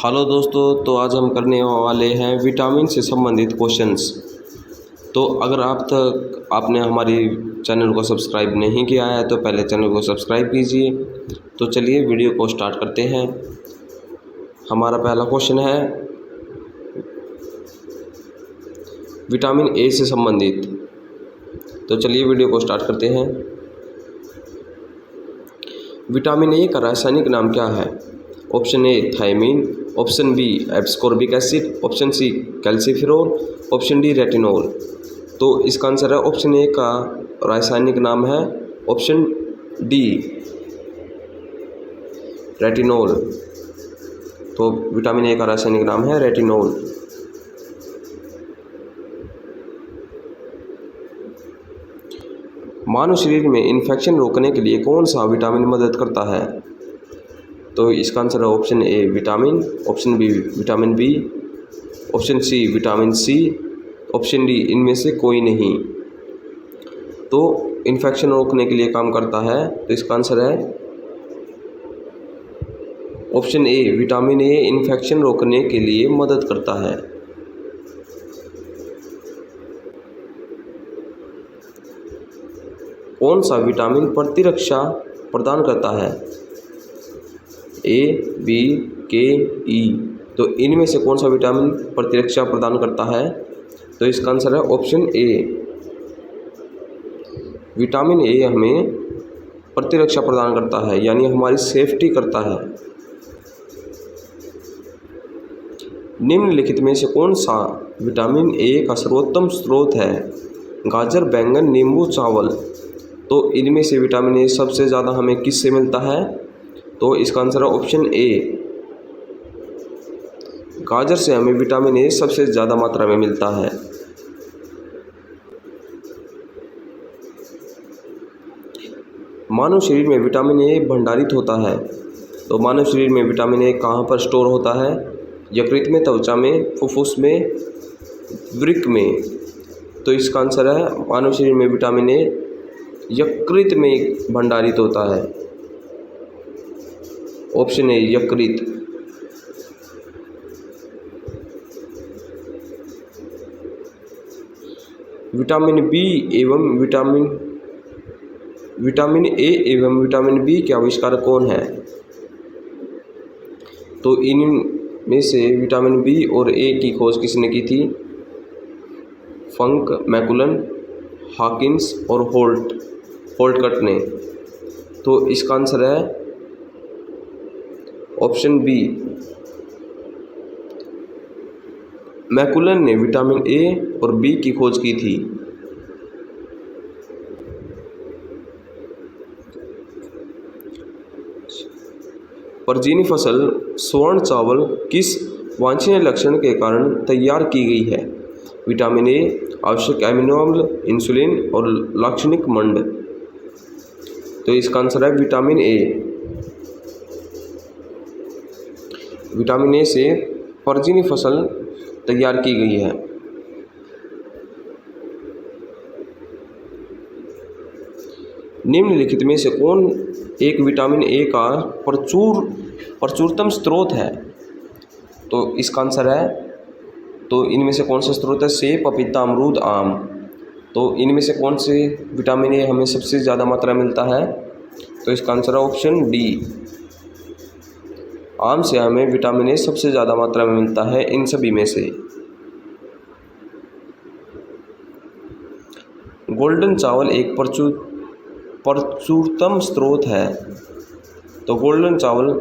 Hello दोस्तों, तो आज हम करने वाले हैं विटामिन से संबंधित क्वेश्चंस। तो अगर आपने हमारी चैनल को सब्सक्राइब नहीं किया है तो पहले चैनल को सब्सक्राइब कीजिए। तो चलिए वीडियो को स्टार्ट करते हैं। हमारा पहला क्वेश्चन है विटामिन ए से संबंधित। तो चलिए वीडियो को स्टार्ट करते हैं। विटामिन ए का रासायनिक नाम क्या है? Option A thiamine, option B ascorbic acid, option C calciferol, option D retinol. तो इसका आंसर है ऑप्शन ए का रासायनिक नाम है ऑप्शन डी रेटिनॉल। तो विटामिन ए का रासायनिक नाम है रेटिनॉल। मानव शरीर में इन्फेक्शन रोकने के लिए कौन सा विटामिन मदद करता है? तो इसका आंसर है option A vitamin, option B vitamin B, option C vitamin C, option D इनमें से कोई नहीं। तो इन्फेक्शन रोकने के लिए काम करता है, तो इसका आंसर है option A vitamin A infection रोकने के लिए मदद करता है। कौन सा विटामिन प्रतिरक्षा प्रदान करता है? ए, बी, के, ई। तो इनमें से कौन सा विटामिन प्रतिरक्षा प्रदान करता है? तो इसका आंसर है ऑप्शन ए विटामिन ए हमें प्रतिरक्षा प्रदान करता है, यानी हमारी सेफ्टी करता है। निम्नलिखित में से कौन सा विटामिन ए का सर्वोत्तम स्रोत है? गाजर, बैंगन, नींबू, चावल। तो इनमें से विटामिन ए सबसे ज़्यादा हमें किससे मिलता है? तो इसका आंसर है ऑप्शन ए गाजर से हमें विटामिन ए सबसे ज़्यादा मात्रा में मिलता है। मानव शरीर में विटामिन ए भंडारित होता है। तो मानव शरीर में विटामिन ए कहाँ पर स्टोर होता है? यकृत में, त्वचा में, फुफ्फुस में, वृक्क में। तो इसका आंसर है मानव शरीर में विटामिन ए यकृत में भंडारित होता है। ऑप्शन ए यकृत। विटामिन बी एवं विटामिन ए एवं विटामिन बी के आविष्कारक कौन है? तो इनमें से विटामिन बी और ए की खोज किसने की थी? फंक, मैकुलन, हॉकिंस और होल्टकट ने। तो इसका आंसर है ऑप्शन बी मैकुलन ने विटामिन ए और बी की खोज की थी। परजीवी फसल स्वर्ण चावल किस वांछनीय लक्षण के कारण तैयार की गई है? विटामिन ए, आवश्यक एमिनो अम्ल, इंसुलिन और लाक्षणिक मंड। तो इसका आंसर है विटामिन ए। विटामिन ए से परजीवी फसल तैयार की गई है। निम्नलिखित में से कौन एक विटामिन ए का प्रचुरतम स्रोत है? तो इसका आंसर है, तो इनमें से कौन सा स्रोत है? सेब, पपीता, अमरूद, आम। तो इनमें से कौन से विटामिन ए हमें सबसे ज़्यादा मात्रा में मिलता है? तो इसका आंसर है ऑप्शन डी आम से हमें विटामिन ए सबसे ज़्यादा मात्रा में मिलता है इन सभी में से। गोल्डन चावल एक प्रचुरतम स्रोत है। तो गोल्डन चावल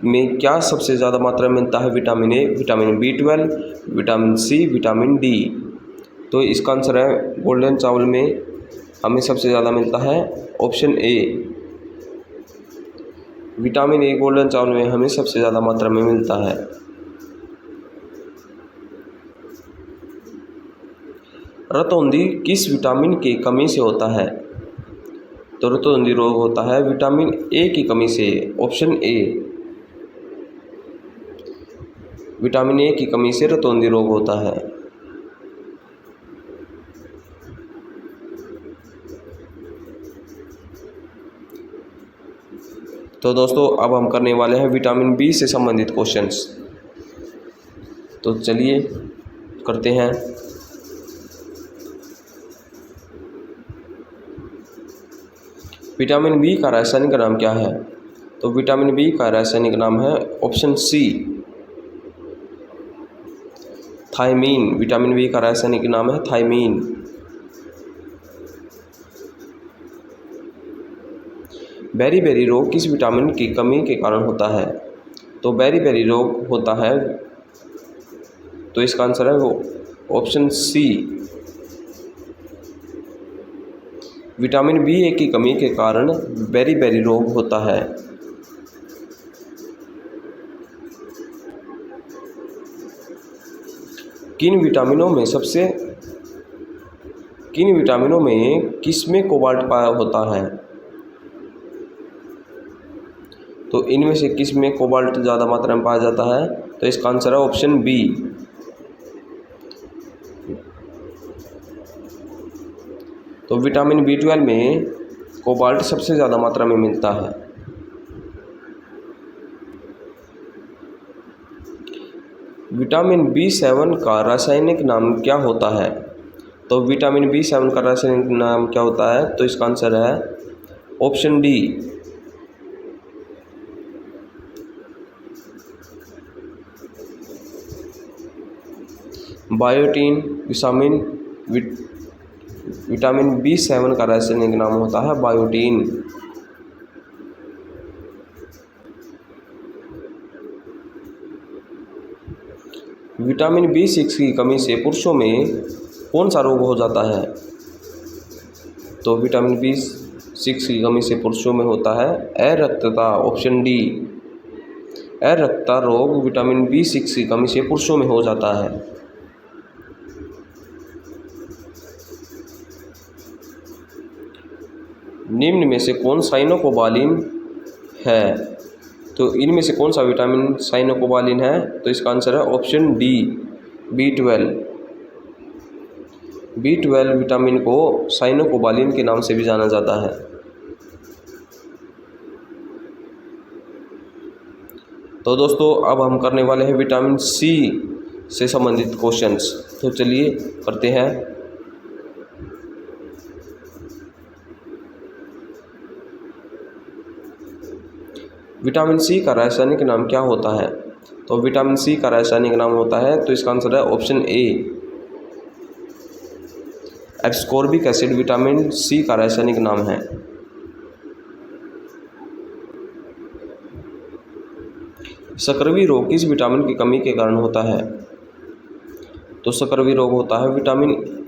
में क्या सबसे ज़्यादा मात्रा में मिलता है? Vitamin A, vitamin B12, vitamin C, vitamin D. तो इसका आंसर है गोल्डन चावल में हमें सबसे ज़्यादा मिलता है option A vitamin A golden चावल में हमें सबसे ज़्यादा मात्रा में मिलता है। रतौंधी किस विटामिन की कमी से होता है? तो रतौंधी रोग होता है विटामिन ए की कमी से। ऑप्शन ए विटामिन ए की कमी से रतौंधी रोग होता है। तो दोस्तों अब हम करने वाले हैं विटामिन बी से संबंधित क्वेश्चंस। तो चलिए करते हैं। विटामिन बी का रासायनिक नाम क्या है? तो विटामिन बी का रासायनिक नाम है option C thiamine. Vitamin B का रासायनिक नाम है थायमीन। बेरी-बेरी रोग किस विटामिन की कमी के कारण होता है? तो बेरी-बेरी रोग होता है, तो इसका आंसर है वो ऑप्शन सी विटामिन बी ए की कमी के कारण बेरी-बेरी रोग होता है। किन विटामिनों में किसमें कोबाल्ट पाया होता है? तो इनमें से किस में कोबाल्ट ज़्यादा मात्रा में पाया जाता है? तो इसका आंसर है ऑप्शन बी। तो विटामिन B12 में कोबाल्ट सबसे ज़्यादा मात्रा में मिलता है। विटामिन B7 का रासायनिक नाम क्या होता है? तो विटामिन B7 का रासायनिक नाम क्या होता है? तो इसका आंसर है option D biotin. Vitamin B7 का रासायनिक नाम होता है बायोटीन। विटामिन B6 की कमी से पुरुषों में कौन सा रोग हो जाता है? तो विटामिन B6 की कमी से पुरुषों में होता है अरक्तता। ऑप्शन डी अरक्तता रोग विटामिन B6 की कमी से पुरुषों में हो जाता है। निम्न में से कौन साइनोकोबालिन है? तो इनमें से कौन सा विटामिन साइनोकोबालिन है? तो इसका आंसर है option D B12। B12 vitamin को साइनोकोबालिन के नाम से भी जाना जाता है। तो दोस्तों अब हम करने वाले हैं विटामिन सी से संबंधित क्वेश्चंस। तो चलिए करते हैं। विटामिन सी का रासायनिक नाम क्या होता है? तो विटामिन सी का रासायनिक नाम होता है, तो इसका आंसर है option A ascorbic acid. Vitamin C का रासायनिक नाम है। सकरवी रोग किस विटामिन की कमी के कारण होता है? तो सकरवी रोग होता है विटामिन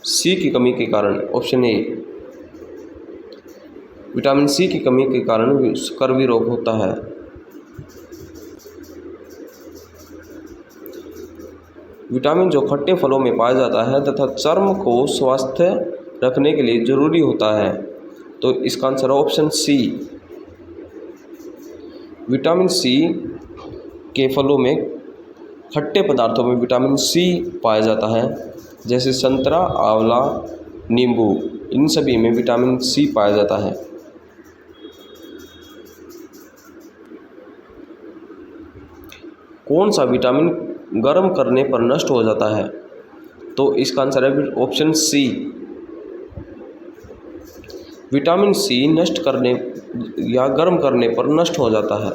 सी की कमी के कारण। ऑप्शन ए विटामिन सी की कमी के कारण सकरवी रोग होता है। विटामिन जो खट्टे फलों में पाया जाता है तथा चर्म को स्वस्थ रखने के लिए जरूरी होता है, तो इसका आंसर है ऑप्शन सी विटामिन सी के फलों में खट्टे पदार्थों में विटामिन सी पाया जाता है, जैसे संतरा, आंवला, नींबू, इन सभी में विटामिन सी पाया जाता है। कौन सा विटामिन गर्म करने पर नष्ट हो जाता है? तो इसका आंसर है ऑप्शन सी विटामिन सी नष्ट करने या गर्म करने पर नष्ट हो जाता है।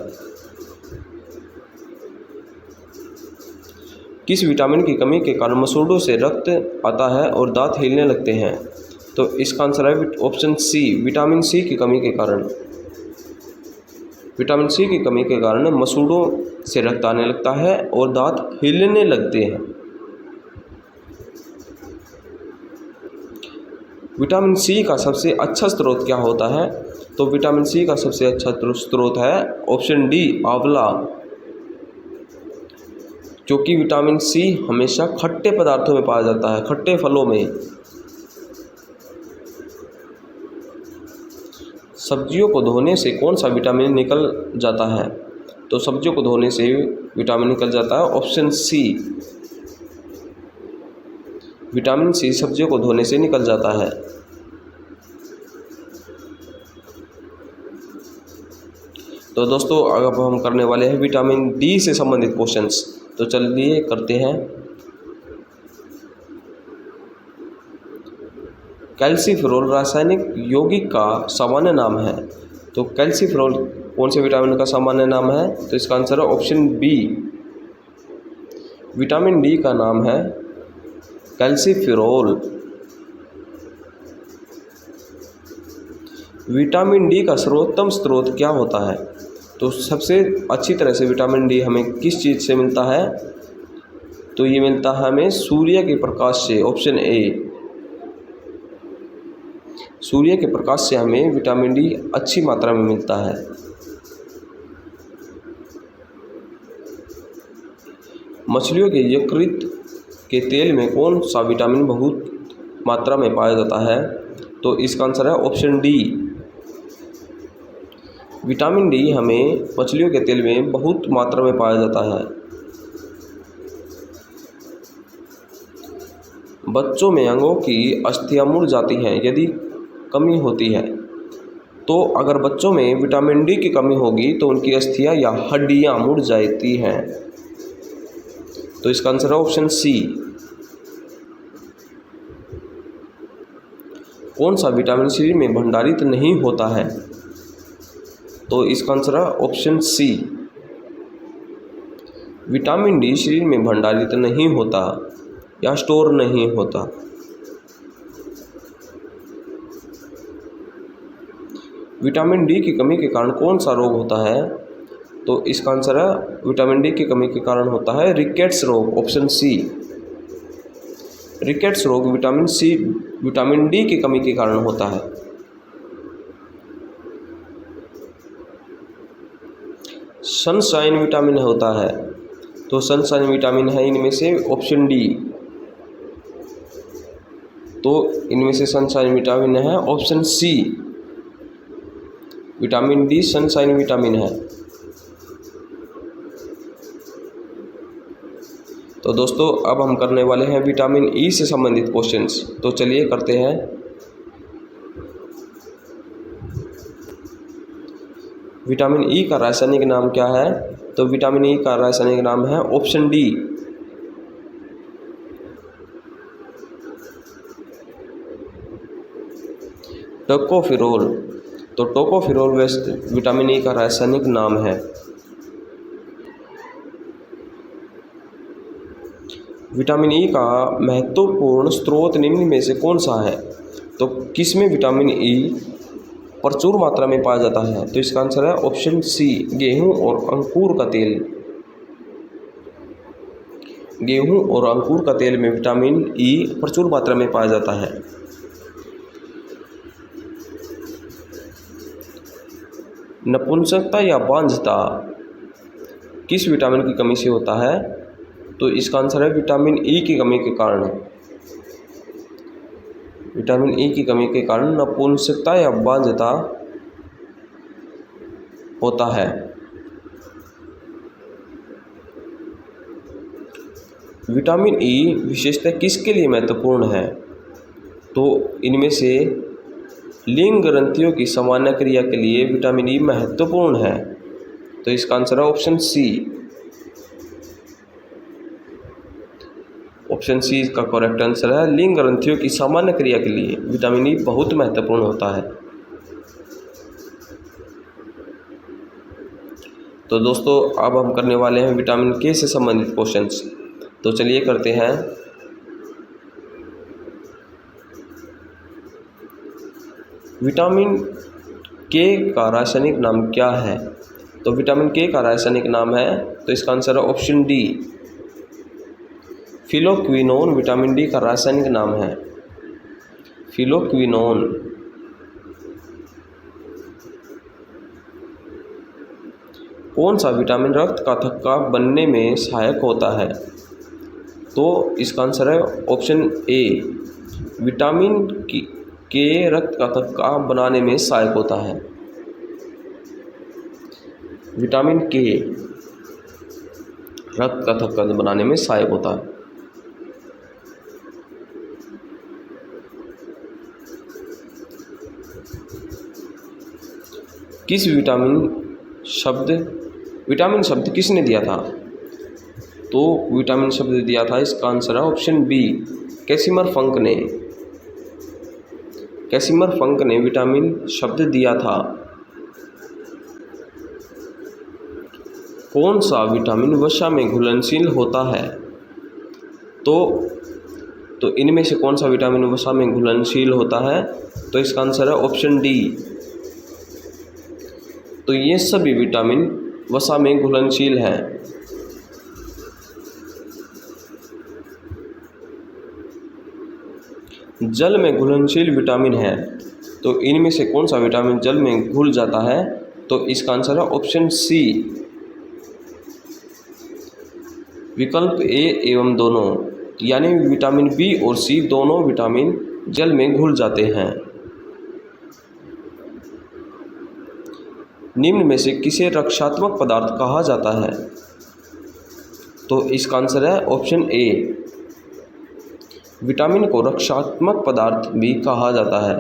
किस विटामिन की कमी के कारण मसूड़ों से रक्त आता है और दांत हिलने लगते हैं? तो इसका आंसर है ऑप्शन सी विटामिन सी की कमी के कारण। विटामिन सी की कमी के कारण मसूड़ों से रक्त आने लगता है और दांत हिलने लगते हैं। विटामिन सी का सबसे अच्छा स्रोत क्या होता है? तो विटामिन सी का सबसे अच्छा स्रोत है ऑप्शन डी आंवला, क्योंकि विटामिन सी हमेशा खट्टे पदार्थों में पाया जाता है, खट्टे फलों में। सब्जियों को धोने से कौन सा विटामिन निकल जाता है? तो सब्जियों को धोने से विटामिन निकल जाता है ऑप्शन सी विटामिन सी सब्जियों को धोने से निकल जाता है। तो दोस्तों अब हम करने वाले हैं विटामिन डी से संबंधित क्वेश्चंस। तो चलिए करते हैं। कैल्सीफेरॉल रासायनिक यौगिक का सामान्य नाम है। तो कैल्सीफेरॉल कौन से विटामिन का सामान्य नाम है? तो इसका आंसर है ऑप्शन बी। विटामिन डी का नाम है कैल्सीफेरॉल। विटामिन डी का सर्वोत्तम स्रोत क्या होता है? तो सबसे अच्छी तरह से विटामिन डी हमें किस चीज़ से मिलता है? तो ये मिलता है हमें सूर्य के प्रकाश से। ऑप्शन ए, सूर्य के प्रकाश से हमें विटामिन डी अच्छी मात्रा में मिलता है। मछलियों के यकृत के तेल में कौन सा विटामिन बहुत मात्रा में पाया जाता है? तो इसका आंसर है ऑप्शन डी। विटामिन डी हमें मछलियों के तेल में बहुत मात्रा में पाया जाता है। बच्चों में अंगों की अस्थियां मुड़ जाती हैं यदि कमी होती है। तो अगर बच्चों में विटामिन डी की कमी होगी तो उनकी अस्थियां या हड्डियां मुड़ जाती हैं। तो इसका आंसर है ऑप्शन सी। कौन सा विटामिन शरीर में भंडारित नहीं होता है? तो इसका आंसर है ऑप्शन सी। विटामिन डी शरीर में भंडारित नहीं होता या स्टोर नहीं होता। विटामिन डी की कमी के कारण कौन सा रोग होता है? तो इसका आंसर है विटामिन डी की कमी के कारण होता है रिकेट्स रोग। Option C. रिकेट्स रोग विटामिन डी की कमी के कारण होता है। सनशाइन विटामिन होता है। तो सनशाइन विटामिन है इनमें से ऑप्शन डी। तो इनमें से सनशाइन विटामिन है option C. Vitamin D sunshine vitamin है। तो दोस्तों अब हम करने वाले हैं विटामिन ई से संबंधित क्वेश्चंस। तो चलिए करते हैं। विटामिन ई का रासायनिक नाम क्या है? तो विटामिन ई का रासायनिक नाम है ऑप्शन डी। टोकोफेरोल। तो टोकोफेरोल विटामिन ई का रासायनिक नाम है। विटामिन ई का महत्वपूर्ण स्रोत निम्न में से कौन सा है? तो किस में विटामिन ई प्रचुर मात्रा में पाया जाता है? तो इसका आंसर है ऑप्शन सी, गेहूं और अंकुर का तेल। गेहूं और अंकुर का तेल में विटामिन ई प्रचुर मात्रा में पाया जाता है। नपुंसकता या बांझता किस विटामिन की कमी से होता है? तो इसका आंसर है विटामिन ई की कमी के कारण। विटामिन ई की कमी के कारण नपुंसकता या बांझता होता है। विटामिन ई विशेषतः किसके लिए महत्वपूर्ण है? तो इनमें से लिंग ग्रंथियों की सामान्य क्रिया के लिए विटामिन ई महत्वपूर्ण है। तो इसका आंसर है ऑप्शन सी। ऑप्शन सी का करेक्ट आंसर है। लिंग ग्रंथियों की सामान्य क्रिया के लिए विटामिन ई बहुत महत्वपूर्ण होता है। तो दोस्तों अब हम करने वाले हैं विटामिन के से संबंधित क्वेश्चंस। तो चलिए करते हैं। विटामिन के का रासायनिक नाम क्या है? तो विटामिन के का रासायनिक नाम है, तो इसका आंसर है option D. Phylloquinone vitamin D का रासायनिक नाम है। फिलोक्विनोन। कौन सा विटामिन रक्त का थक्का बनने में सहायक होता है? तो इसका आंसर है ऑप्शन ए। विटामिन के रक्त का थक्का बनाने में सहायक होता है। विटामिन के रक्त का थक्का बनाने में सहायक होता है। किस विटामिन शब्द, विटामिन शब्द किसने दिया था? तो विटामिन शब्द दिया था, इसका आंसर है ऑप्शन बी, कैसिमर फंक ने। कैसिमर फंक ने विटामिन शब्द दिया था। कौन सा विटामिन वसा में घुलनशील होता है? तो इनमें से कौन सा विटामिन वसा में घुलनशील होता है? तो इसका आंसर है ऑप्शन डी। तो ये सभी विटामिन वसा में घुलनशील हैं। जल में घुलनशील विटामिन है, तो इनमें से कौन सा विटामिन जल में घुल जाता है? तो इसका आंसर है ऑप्शन सी, विकल्प ए एवं दोनों, यानी विटामिन बी और सी दोनों विटामिन जल में घुल जाते हैं। निम्न में से किसे रक्षात्मक पदार्थ कहा जाता है? तो इसका आंसर है ऑप्शन ए, विटामिन को रक्षात्मक पदार्थ भी कहा जाता है।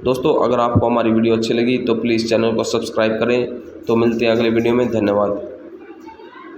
दोस्तों, अगर आपको हमारी वीडियो अच्छी लगी तो प्लीज़ चैनल को सब्सक्राइब करें। तो मिलते हैं अगले वीडियो में। धन्यवाद।